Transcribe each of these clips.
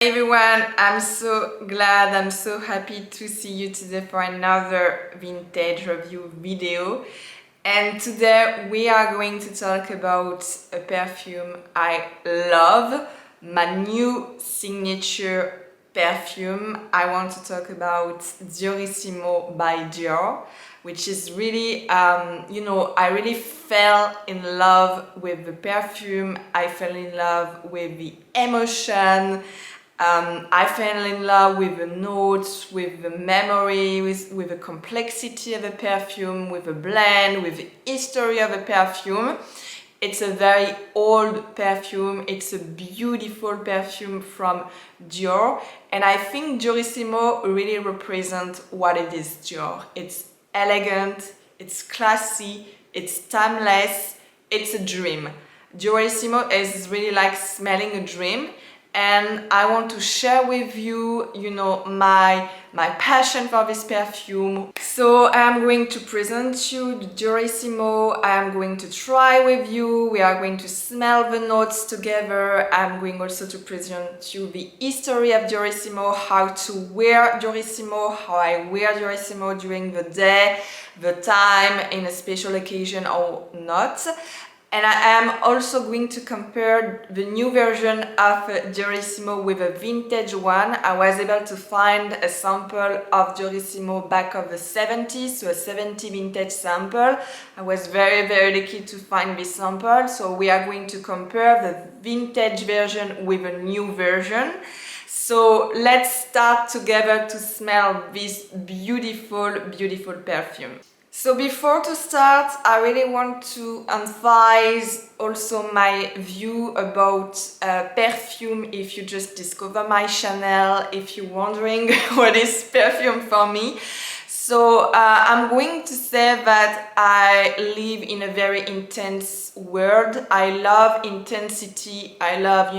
Hi everyone, I'm so glad, I'm so happy to see you today for another vintage review video. And today we are going to talk about a perfume I love, my new signature perfume. I want to talk about DIORISSIMO by Dior, which is really, I really fell in love with the perfume. I fell in love with the emotion. I fell in love with the notes, with the memory, with the complexity of the perfume, with the blend, with the history of the perfume. It's a very old perfume. It's a beautiful perfume from Dior. And I think DIORISSIMO really represents what it is Dior. It's elegant, it's classy, it's timeless, it's a dream. DIORISSIMO is really like smelling a dream. And I want to share with you, my passion for this perfume. So I'm going to present you the DIORISSIMO. I'm going to try with you. We are going to smell the notes together. I'm going also to present you the history of DIORISSIMO, how to wear DIORISSIMO, how I wear DIORISSIMO during the day, the time, in a special occasion or not. And I am also going to compare the new version of DIORISSIMO with a vintage one. I was able to find a sample of DIORISSIMO back of the 70s, so a 70 vintage sample. I was very lucky to find this sample, so we are going to compare the vintage version with a new version. So let's start together to smell this beautiful perfume. So before to start, I really want to emphasize also my view about perfume. If you just discover my channel, if you're wondering what is perfume for me. So I'm going to say that I live in a very intense world. I love intensity. I love,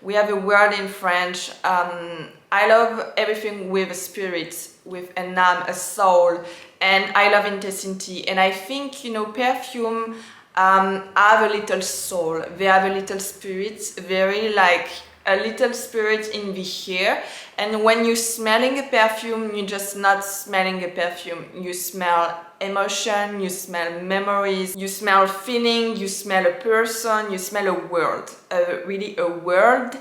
we have a word in French. I love everything with a spirit, with an âme, a soul, and I love intensity. And I think, perfume have a little soul. They have a little spirit, very like a little spirit in the air. And when you're smelling a perfume, you're just not smelling a perfume. You smell emotion, you smell memories, you smell feeling, you smell a person, you smell a world, really a world.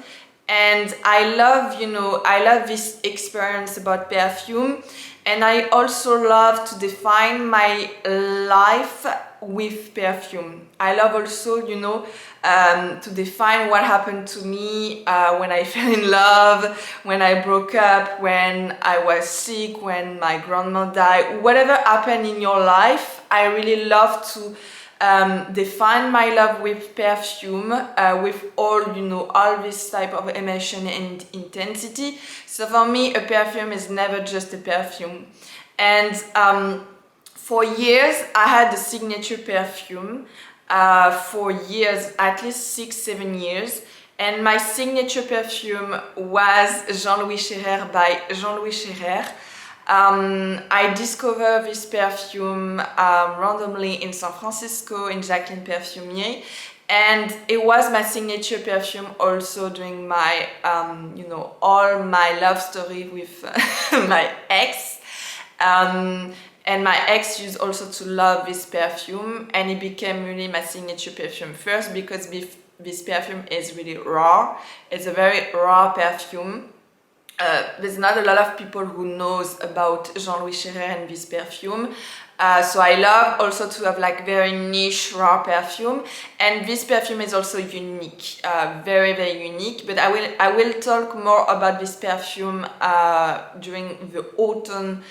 And I love this experience about perfume. And I also love to define my life with perfume. I love also, to define what happened to me when I fell in love, when I broke up, when I was sick, when my grandma died. Whatever happened in your life, I really love to define my love with perfume, with all this type of emotion and intensity. So for me, a perfume is never just a perfume. And for years, I had a signature perfume for years, at least 6-7 years. And my signature perfume was Jean Louis Scherrer by Jean Louis Scherrer. I discovered this perfume randomly in San Francisco in Jacqueline Perfumier, and it was my signature perfume also during my, all my love story with my ex. And my ex used also to love this perfume, and it became really my signature perfume. First because this perfume is really raw. It's a very raw perfume. There's not a lot of people who knows about Jean Louis Scherrer and this perfume. So I love also to have like very niche raw perfume, and this perfume is also unique, very unique. But I will talk more about this perfume during the autumn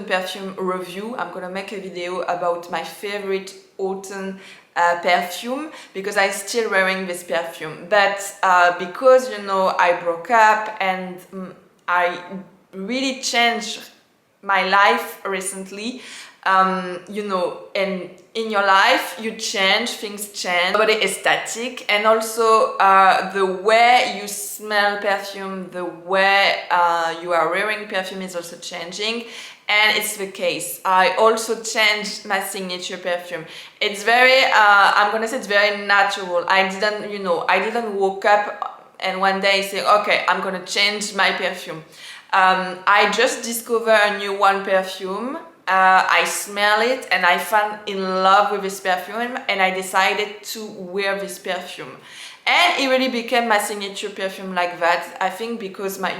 perfume review. I'm gonna make a video about my favorite autumn perfume, because I'm still wearing this perfume. But because I broke up and I really changed my life recently, and in your life you change, things change, nobody is static. And also the way you smell perfume, the way you are wearing perfume is also changing. And it's the case. I also changed my signature perfume. It's very I'm gonna say it's very natural. I didn't woke up and one day I say, okay, I'm gonna change my perfume. I just discovered a new one perfume. I smell it and I fell in love with this perfume, and I decided to wear this perfume. And it really became my signature perfume like that. I think because my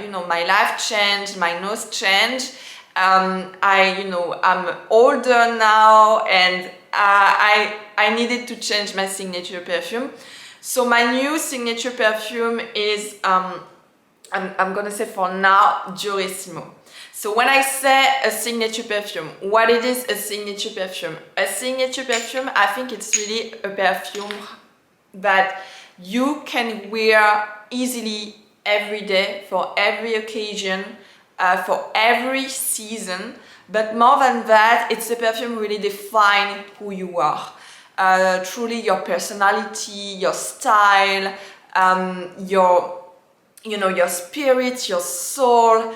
life changed, my nose changed. I'm older now, and I needed to change my signature perfume. So my new signature perfume is I'm gonna say for now DIORISSIMO. So when I say a signature perfume, what it is a signature perfume? A signature perfume, I think it's really a perfume that you can wear easily every day, for every occasion, for every season. But more than that, it's a perfume really define who you are. Truly your personality, your style, your spirit, your soul,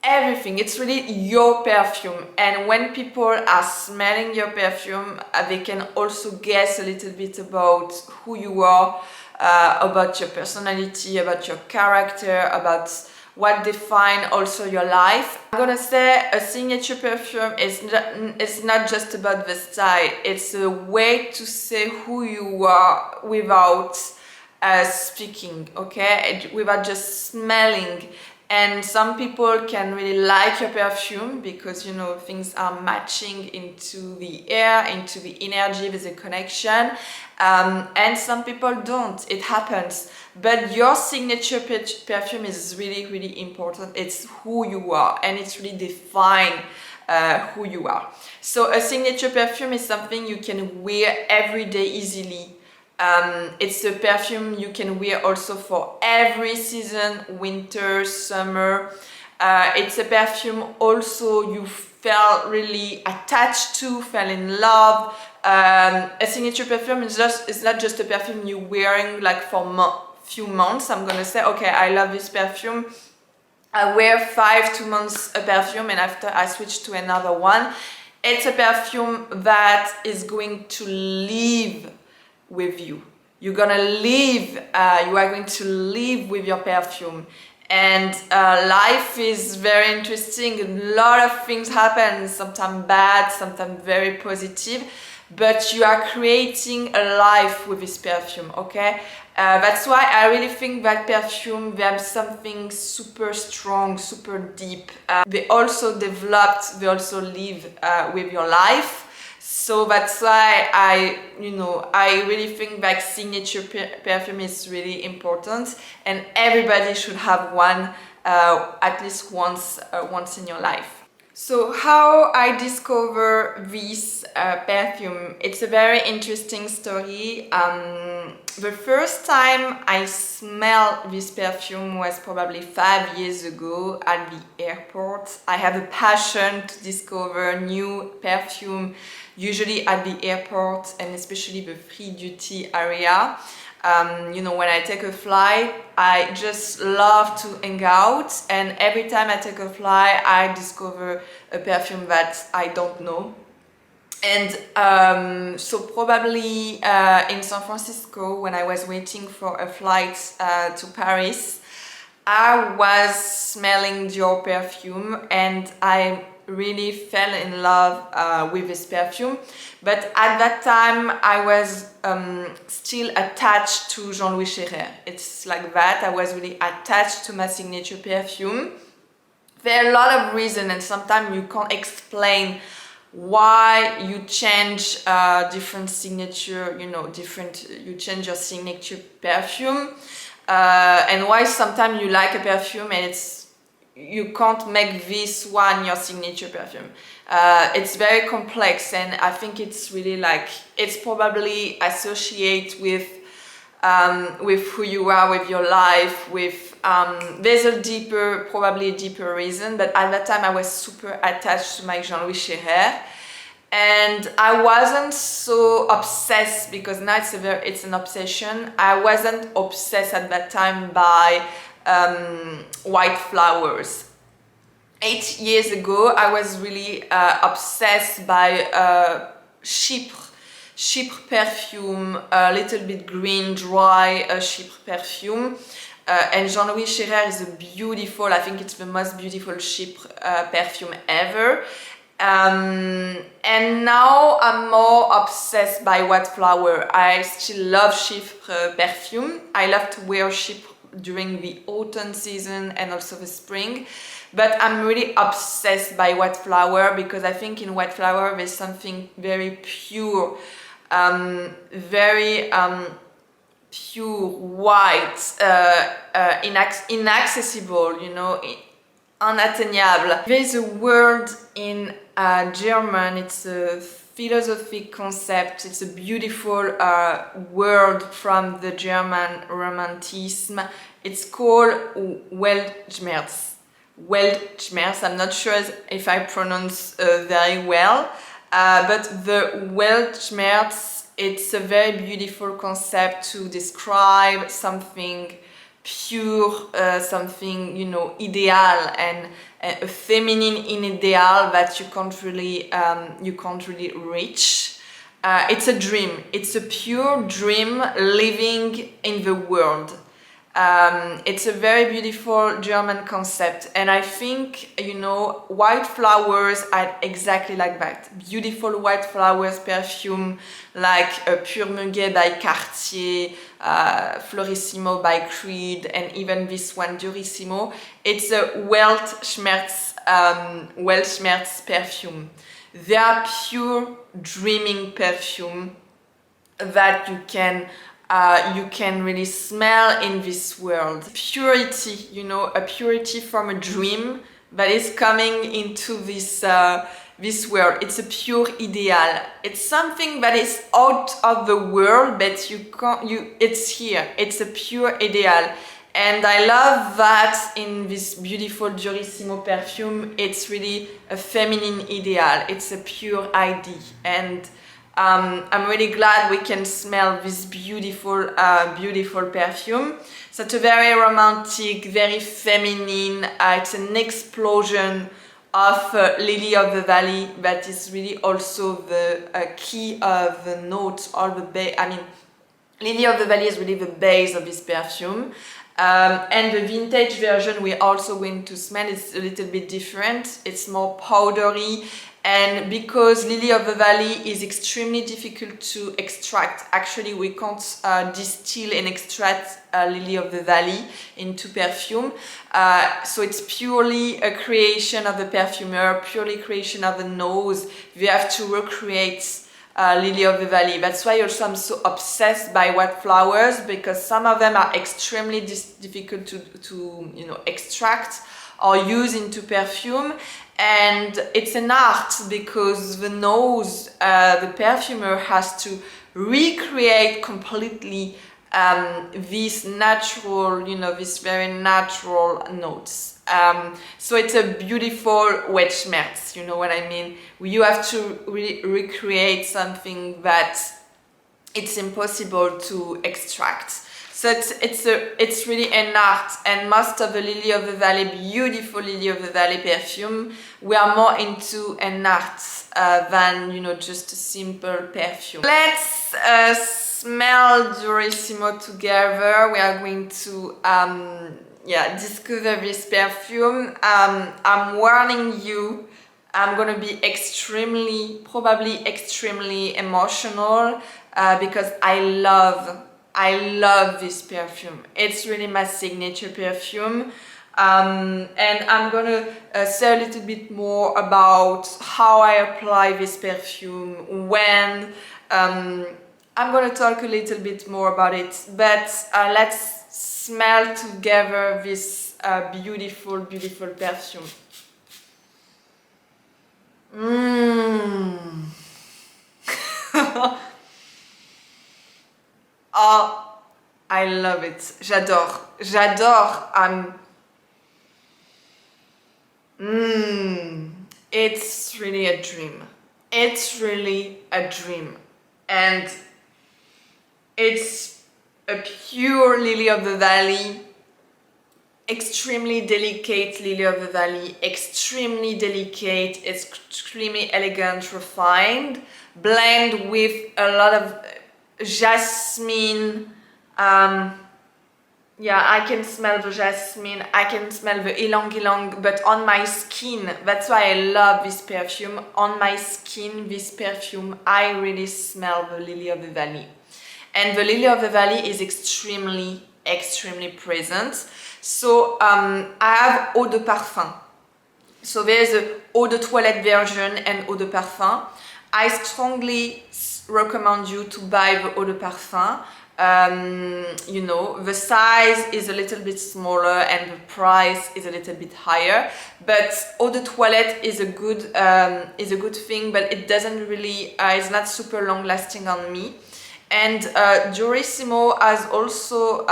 everything. It's really your perfume. And when people are smelling your perfume, they can also guess a little bit about who you are, about your personality, about your character, about what define also your life. I'm gonna say a signature perfume is not just about the style. It's a way to say who you are without speaking, okay, without just smelling. And some people can really like your perfume because things are matching into the air, into the energy, there's a connection, and some people don't. It happens. But your signature perfume is really, really important. It's who you are, and it's really define who you are. So a signature perfume is something you can wear every day easily. It's a perfume you can wear also for every season, winter, summer. It's a perfume also you felt really attached to, fell in love. A signature perfume is not just a perfume you're wearing like for few months. I'm gonna say, okay, I love this perfume. I wear 2 months a perfume, and after I switch to another one. It's a perfume that is going to live with you. You're gonna live, you are going to live with your perfume. And life is very interesting. A lot of things happen, sometimes bad, sometimes very positive, but you are creating a life with this perfume, okay? That's why I really think that perfume, they have something super strong, super deep. They also developed, they also live with your life. So that's why I really think that signature perfume is really important, and everybody should have one at least once in your life. So how I discover this perfume, it's a very interesting story. The first time I smelled this perfume was probably 5 years ago at the airport. I have a passion to discover new perfume, usually at the airport, and especially the free duty area. When I take a flight, I just love to hang out, and every time I take a flight, I discover a perfume that I don't know. And so probably in San Francisco, when I was waiting for a flight to Paris, I was smelling Dior perfume, and I really fell in love with this perfume. But at that time I was still attached to Jean Louis Scherrer. It's like that, I was really attached to my signature perfume. There are a lot of reasons, and sometimes you can't explain why you change different signature, you change your signature perfume, and why sometimes you like a perfume and you can't make this one your signature perfume. It's very complex, and I think it's really it's probably associated with who you are, with your life, with there's probably a deeper reason. But at that time I was super attached to my Jean Louis Scherrer, and I wasn't so obsessed, because now it's an obsession. I wasn't obsessed at that time by white flowers. 8 years ago I was really obsessed by Chypre. Chypre perfume, a little bit green, dry Chypre perfume. And Jean Louis Scherrer is a beautiful, I think it's the most beautiful Chypre perfume ever. And now I'm more obsessed by white flower. I still love Chypre perfume. I love to wear Chypre during the autumn season and also the spring. But I'm really obsessed by white flower because I think in white flower there's something very pure, very pure, white, inaccessible, you know, unatteignable. There is a word in German, it's a philosophic concept, it's a beautiful word from the German Romanticism. It's called Weltschmerz. Weltschmerz, I'm not sure if I pronounce very well, but the Weltschmerz, it's a very beautiful concept to describe something pure, something, you know, ideal, and a feminine ideal that you can't really reach. It's a dream. It's a pure dream living in the world. It's a very beautiful German concept, and I think, you know, white flowers are exactly like that. Beautiful white flowers perfume like Pure Muguet by Cartier, Florissimo by Creed, and even this one, DIORISSIMO. It's a Weltschmerz perfume. They are pure dreaming perfume that you can really smell in this world. Purity, you know, a purity from a dream that is coming into this world. It's a pure ideal. It's something that is out of the world, but it's here. It's a pure ideal. And I love that in this beautiful DIORISSIMO perfume. It's really a feminine ideal. It's a pure ID. And I'm really glad we can smell this beautiful perfume. So it's a very romantic, very feminine, it's an explosion of Lily of the Valley that is really also the key of the notes, Lily of the Valley is really the base of this perfume. And the vintage version we're also going to smell is a little bit different. It's more powdery, and because Lily of the Valley is extremely difficult to extract, actually we can't distill and extract Lily of the Valley into perfume. So it's purely a creation of the perfumer, purely creation of the nose. We have to recreate Lily of the Valley. That's why also I'm so obsessed by white flowers, because some of them are extremely difficult to you know, extract or use into perfume. And it's an art because the nose, the perfumer has to recreate completely these natural, you know, these very natural notes. So it's a beautiful Weltschmerz, you know what I mean? You have to really recreate something that it's impossible to extract. So it's really an art, and most of the Lily of the Valley, beautiful Lily of the Valley perfume, we are more into an art than, you know, just a simple perfume. Let's smell DIORISSIMO together. We are going to discover this perfume. I'm warning you, I'm gonna be probably extremely emotional because I love this perfume. It's really my signature perfume. And I'm gonna say a little bit more about how I apply this perfume, when. I'm gonna talk a little bit more about it, but let's smell together this beautiful, beautiful perfume. Oh, I love it. J'adore. It's really a dream. It's really a dream. And it's a pure Lily of the Valley. extremely delicate lily of the valley, extremely delicate, extremely elegant, refined, blend with a lot of jasmine. Yeah, I can smell the jasmine, I can smell the ylang ylang, but on my skin, that's why I love this perfume. On my skin, this perfume, I really smell the lily of the valley. And the lily of the valley is extremely present. So I have eau de parfum. So there's a eau de toilette version and eau de parfum. I strongly recommend you to buy the eau de parfum. You know, the size is a little bit smaller and the price is a little bit higher, but eau de toilette is a good thing, but it doesn't really, it's not super long lasting on me. And DIORISSIMO has also,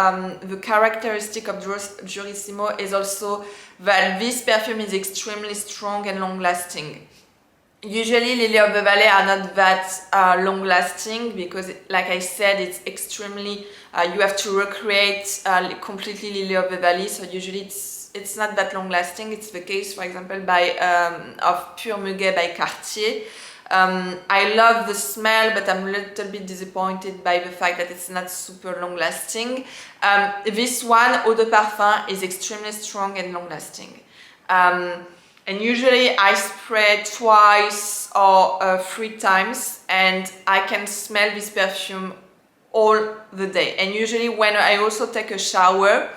the characteristic of DIORISSIMO is also that this perfume is extremely strong and long lasting. Usually Lily of the Valley are not that long lasting because, like I said, it's extremely, you have to recreate completely Lily of the Valley, so usually it's not that long lasting. It's the case, for example, of Pure Muguet by Cartier. I love the smell, but I'm a little bit disappointed by the fact that it's not super long lasting. This one, Eau de Parfum, is extremely strong and long lasting. And usually I spray twice or 3 times, and I can smell this perfume all the day. And usually when I also take a shower,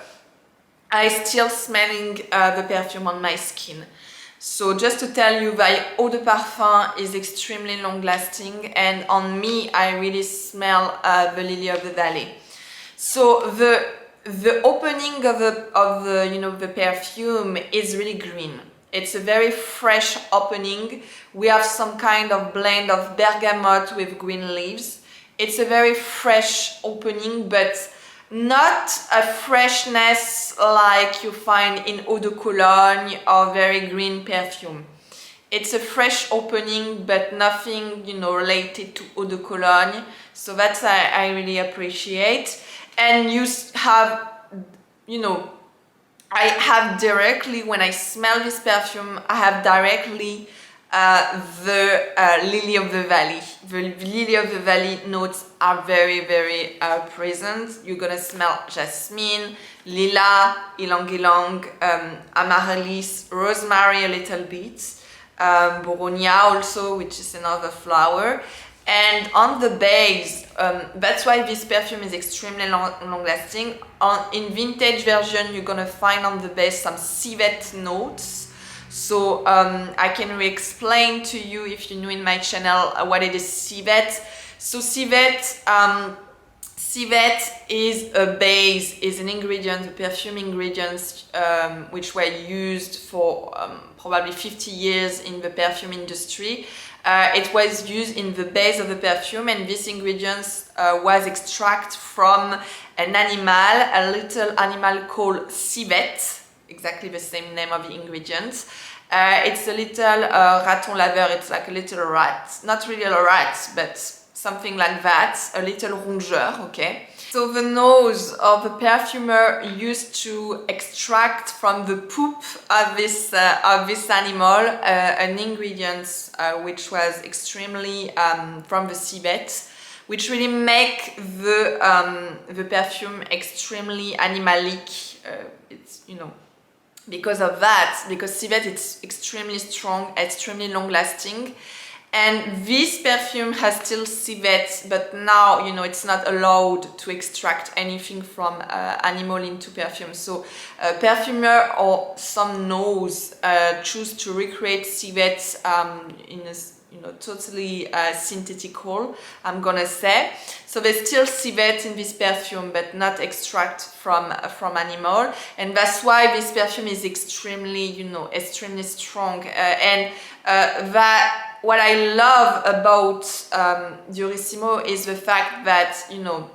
I still smelling the perfume on my skin. So just to tell you that Eau de Parfum is extremely long lasting, and on me I really smell the Lily of the Valley. So the opening of the you know, the perfume is really green. It's a very fresh opening. We have some kind of blend of bergamot with green leaves. It's a very fresh opening, but not a freshness like you find in Eau de Cologne or very green perfume. It's a fresh opening, but nothing, you know, related to Eau de Cologne. So that's I really appreciate. And you have, you know, I have directly, when I smell this perfume, I have directly the Lily of the Valley. The Lily of the Valley notes are very present. You're gonna smell jasmine, lilas, ylang ylang, amaryllis, rosemary a little bit, boronia also, which is another flower. And on the base, that's why this perfume is extremely long lasting. In vintage version, you're gonna find on the base some civet notes. So I can re-explain to you, if you're new in my channel, what it is civet. So civet is a base, is an ingredient, a perfume ingredients which were used for probably 50 years in the perfume industry. It was used in the base of the perfume, and this ingredients was extracted from an animal, a little animal called civet, exactly the same name of the ingredients. It's a little raton laveur, it's like a little rat, not really a rat, but something like that, a little rongeur, okay? So the nose of the perfumer used to extract from the poop of this animal an ingredient which was extremely from the civet, which really make the perfume extremely animalic. It's, you know, because of that, because civet it's extremely strong, extremely long lasting. And this perfume has still civet, but now, you know, it's not allowed to extract anything from animal into perfume. So perfumer or some nose choose to recreate civet in a, you know, totally synthetical, I'm gonna say. So there's still civet in this perfume, but not extract from animal, and that's why this perfume is extremely, you know, extremely strong. And that what I love about DIORISSIMO is the fact that, you know,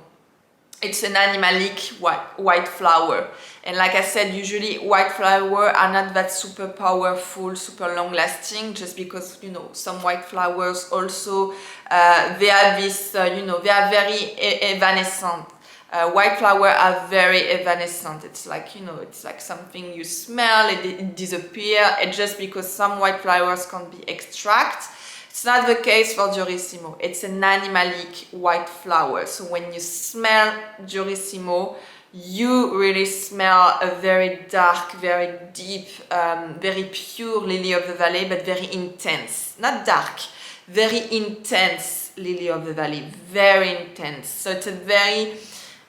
it's an animalic white flower. And like I said, usually white flowers are not that super powerful, super long lasting, just because, you know, some white flowers also, they have this, you know, they are very evanescent. White flowers are very evanescent. It's like, you know, it's like something you smell, it disappears. It's just because some white flowers can't be extracted. It's not the case for Diorissimo. It's an animalic white flower. So when you smell Diorissimo, you really smell a very dark, very deep, very pure lily of the valley, but very intense. Not dark, very intense lily of the valley, very intense. So it's a very,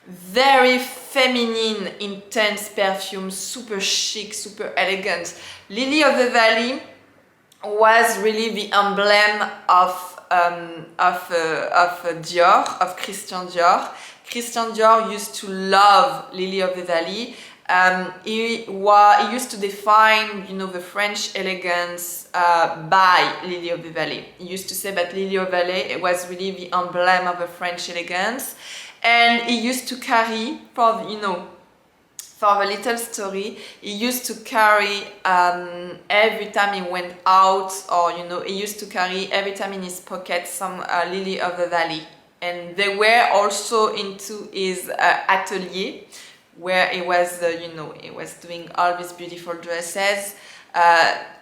very feminine, intense perfume, super chic, super elegant. Lily of the valley was really the emblem of Dior, of Christian Dior. Christian Dior used to love Lily of the Valley. He used to define, you know, the French elegance by Lily of the Valley. He used to say that Lily of the Valley was really the emblem of the French elegance, and he used to carry, for, you know, for the little story, he used to carry every time he went out, or, you know, he used to carry every time in his pocket some Lily of the Valley. And they were also into his atelier, where he was, you know, he was doing all these beautiful dresses.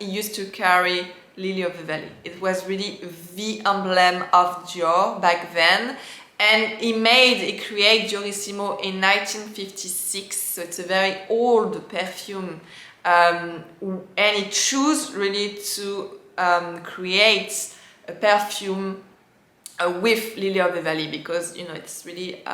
He used to carry Lily of the Valley. It was really the emblem of Dior back then. And he created Diorissimo in 1956, so it's a very old perfume. And he chose really to create a perfume with Lily of the Valley, because, you know, it's really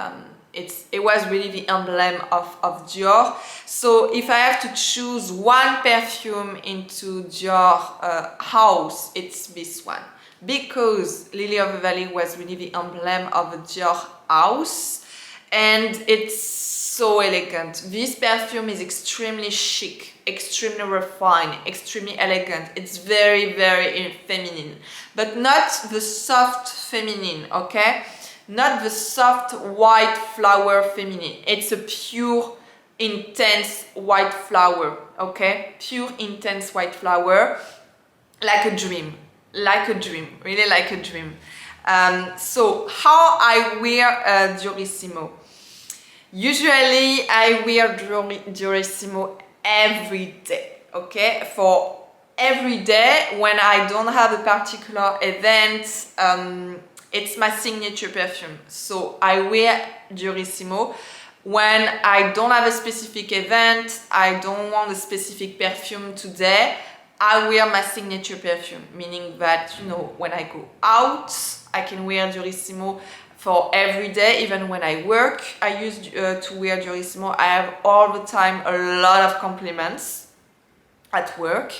it was really the emblem of Dior. So if I have to choose one perfume into Dior house, it's this one, because Lily of the Valley was really the emblem of the Dior house, and it's so elegant. This perfume is extremely chic, extremely refined, extremely elegant. It's very, very feminine, but not the soft feminine, okay? Not the soft white flower feminine. It's a pure, intense white flower, okay? Pure, intense white flower, like a dream, really like a dream. So how I wear Diorissimo? Usually I wear Diorissimo every day, okay? For every day, when I don't have a particular event, it's my signature perfume. So I wear Diorissimo when I don't have a specific event, I don't want a specific perfume today, I wear my signature perfume, meaning that, you know, when I go out, I can wear Diorissimo for every day. Even when I work, I used to wear Diorissimo. I have all the time a lot of compliments at work.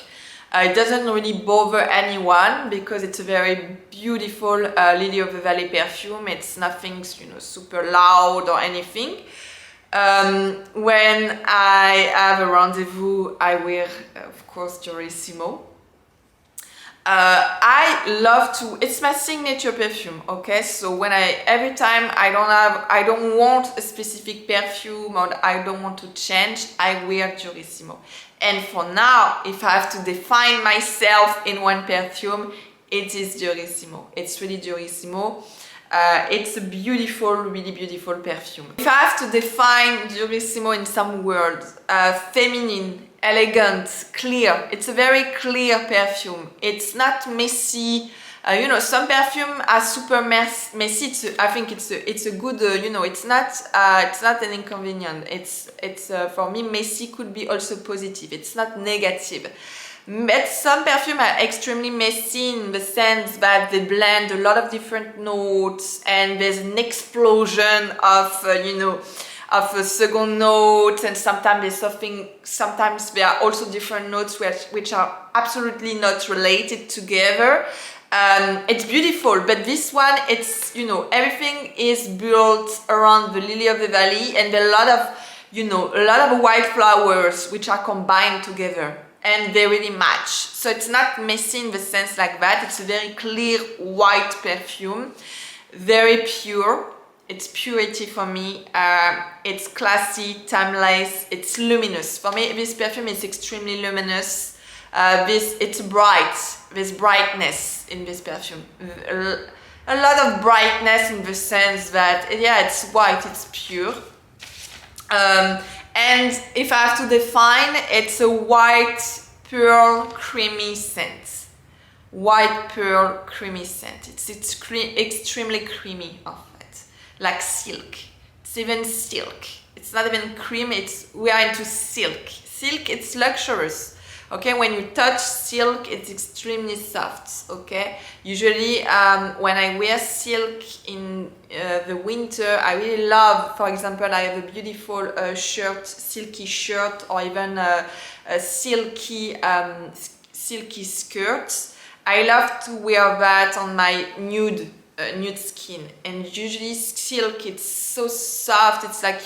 It doesn't really bother anyone because it's a very beautiful Lily of the Valley perfume. It's nothing, you know, super loud or anything. When I have a rendezvous, I wear, of course, Diorissimo. I love to, it's my signature perfume, okay? So when every time I don't want a specific perfume, or I don't want to change, I wear Diorissimo. And for now, if I have to define myself in one perfume, it is Diorissimo. It's really Diorissimo. It's a beautiful, really beautiful perfume. If I have to define Diorissimo in some words, feminine, elegant, clear. It's a very clear perfume. It's not messy. You know, some perfume are super messy. I think it's a good. You know, it's not an inconvenience. It's for me, messy could be also positive. It's not negative. But some perfumes are extremely messy in the sense that they blend a lot of different notes, and there's an explosion of you know, of a second note, and sometimes there are also different notes which are absolutely not related together. It's beautiful, but this one, it's, you know, everything is built around the Lily of the Valley, and a lot of, you know, a lot of white flowers which are combined together, and they really match. So it's not messy in the sense like that. It's a very clear white perfume, very pure. It's purity for me. It's classy, timeless, it's luminous. For me, this perfume is extremely luminous. It's bright. There's brightness in this perfume. A lot of brightness in the sense that, yeah, it's white, it's pure. And if I have to define, it's a white pearl creamy scent. White pearl creamy scent. It's extremely creamy of it, like silk. It's even silk. It's not even cream. We are into silk. Silk. It's luxurious. Okay, when you touch silk, it's extremely soft. Okay, usually when I wear silk in the winter, I really love. For example, I have a beautiful shirt, silky shirt, or even a silky skirt. I love to wear that on my nude skin, and usually silk, it's so soft. It's like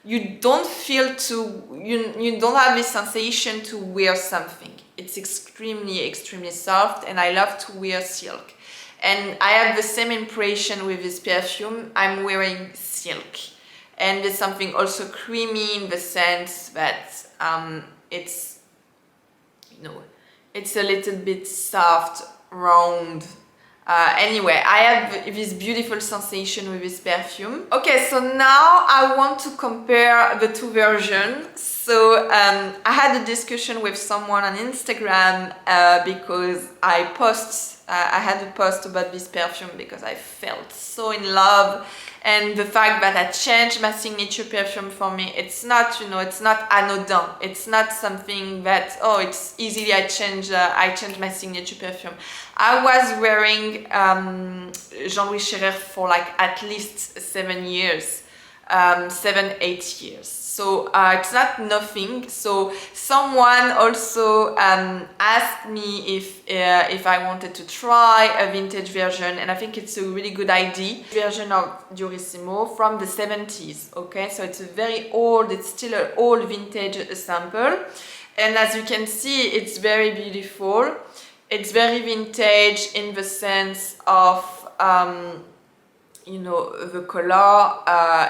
you don't feel you don't have this sensation to wear something. It's extremely soft, and I love to wear silk. And I have the same impression with this perfume. I'm wearing silk, and there's something also creamy in the sense that it's, you know, it's a little bit soft, round. Anyway, I have this beautiful sensation with this perfume. Okay, so now I want to compare the two versions. So I had a discussion with someone on Instagram because I had a post about this perfume because I felt so in love. And the fact that I changed my signature perfume, for me, it's not, you know, it's not anodin. It's not something that, oh, it's easily I change my signature perfume. I was wearing Jean Louis Scherrer for like at least 7 years, 7-8 years. So it's not nothing. So someone also asked me if I wanted to try a vintage version, and I think it's a really good idea. Version of DIORISSIMO from the 70s. Okay, so it's a very old. It's still an old vintage sample, and as you can see, it's very beautiful. It's very vintage in the sense of you know, the color,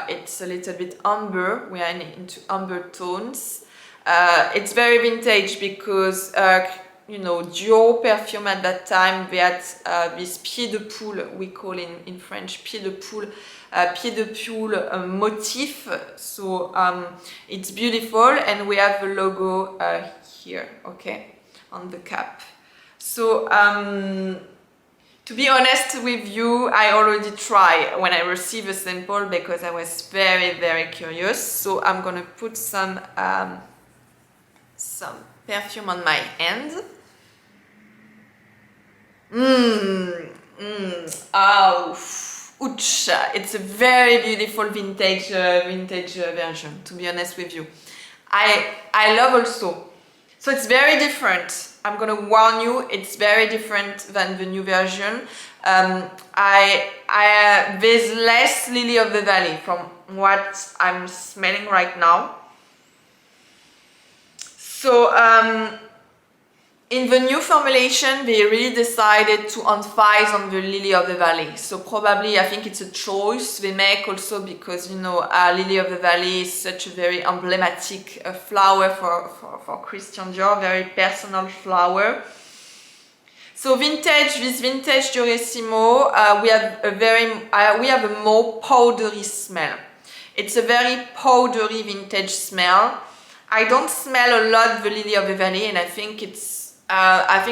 it's a little bit amber. We are into amber tones. It's very vintage because, you know, Dior perfume at that time, they had this pied de poule, we call in French, pied de poule motif. So it's beautiful, and we have the logo here, okay, on the cap. So, to be honest with you, I already tried when I received a sample because I was very curious. So I'm gonna put some perfume on my hand. Oh, ouch! It's a very beautiful vintage version. To be honest with you, I love also. So it's very different. I'm gonna warn you, it's very different than the new version. There's less Lily of the Valley from what I'm smelling right now. So in the new formulation, they really decided to emphasize on the Lily of the Valley. So probably, I think it's a choice they make also because, you know, Lily of the Valley is such a very emblematic flower for Christian Dior, very personal flower. So this vintage DIORISSIMO, we have a more powdery smell. It's a very powdery vintage smell. I don't smell a lot the Lily of the Valley, and I think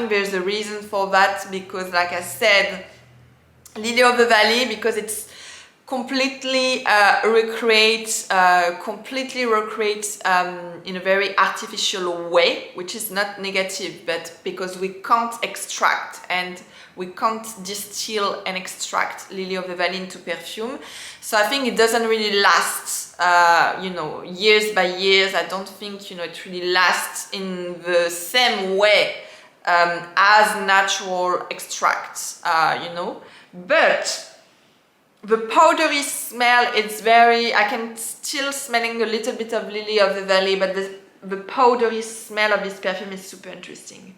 there's a reason for that because, like I said, Lily of the Valley, because it's completely recreates in a very artificial way, which is not negative, but because we can't extract and we can't distill and extract Lily of the Valley into perfume. So I think it doesn't really last, you know, years by years. I don't think, you know, it really lasts in the same way as natural extracts, you know. But the powdery smell, it's very, I can still smelling a little bit of Lily of the Valley, but the powdery smell of this perfume is super interesting.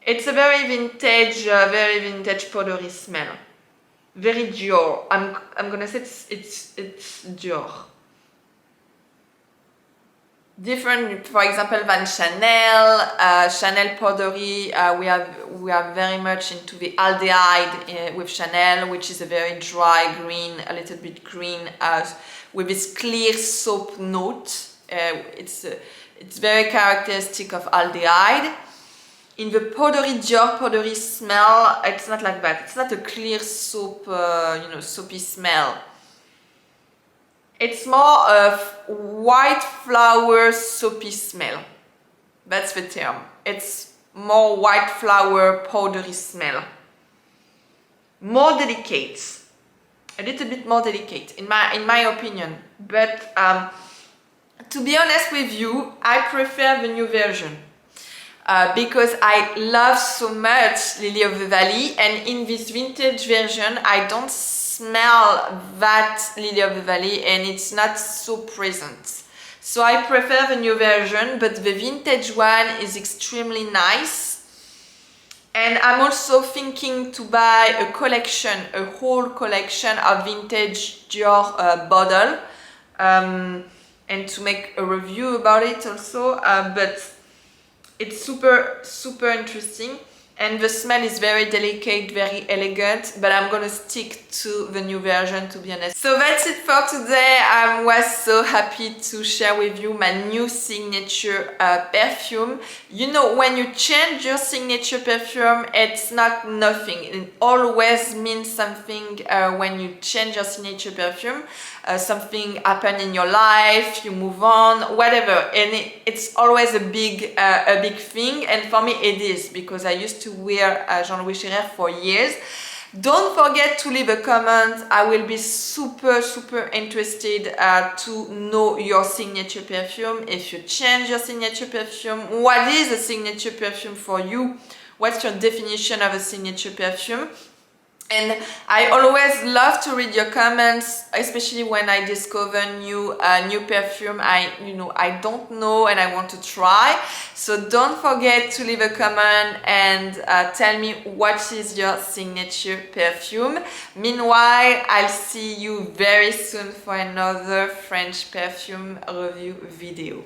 It's a very vintage powdery smell. Very Dior. I'm gonna say it's Dior. Different, for example, than Chanel. Chanel powdery, we are very much into the aldehyde with Chanel, which is a very dry green, a little bit green, with this clear soap note. It's very characteristic of aldehyde. In the Dior powdery smell, it's not like that. It's not a clear soap, soapy smell. It's more of white flower soapy smell. That's the term. It's more white flower powdery smell. More delicate. A little bit more delicate, in my opinion. But to be honest with you, I prefer the new version. Because I love so much Lily of the Valley, and in this vintage version I don't smell that Lily of the Valley and it's not so present. So I prefer the new version, but the vintage one is extremely nice. And I'm also thinking to buy a collection, a whole collection of vintage Dior bottle, and to make a review about it also, but it's super interesting, and the smell is very delicate, very elegant, but I'm gonna stick to the new version, to be honest. So that's it for today. I was so happy to share with you my new signature perfume. You know, when you change your signature perfume, it's not nothing. It always means something when you change your signature perfume. Something happened in your life, you move on, whatever, and it's always a big thing, and for me it is, because I used to wear Jean Louis Scherrer for years. Don't forget to leave a comment. I will be super interested to know your signature perfume. If you change your signature perfume, what is a signature perfume for you? What's your definition of a signature perfume? And I always love to read your comments, especially when I discover new perfume I don't know and I want to try. So don't forget to leave a comment and tell me what is your signature perfume. Meanwhile, I'll see you very soon for another French perfume review video.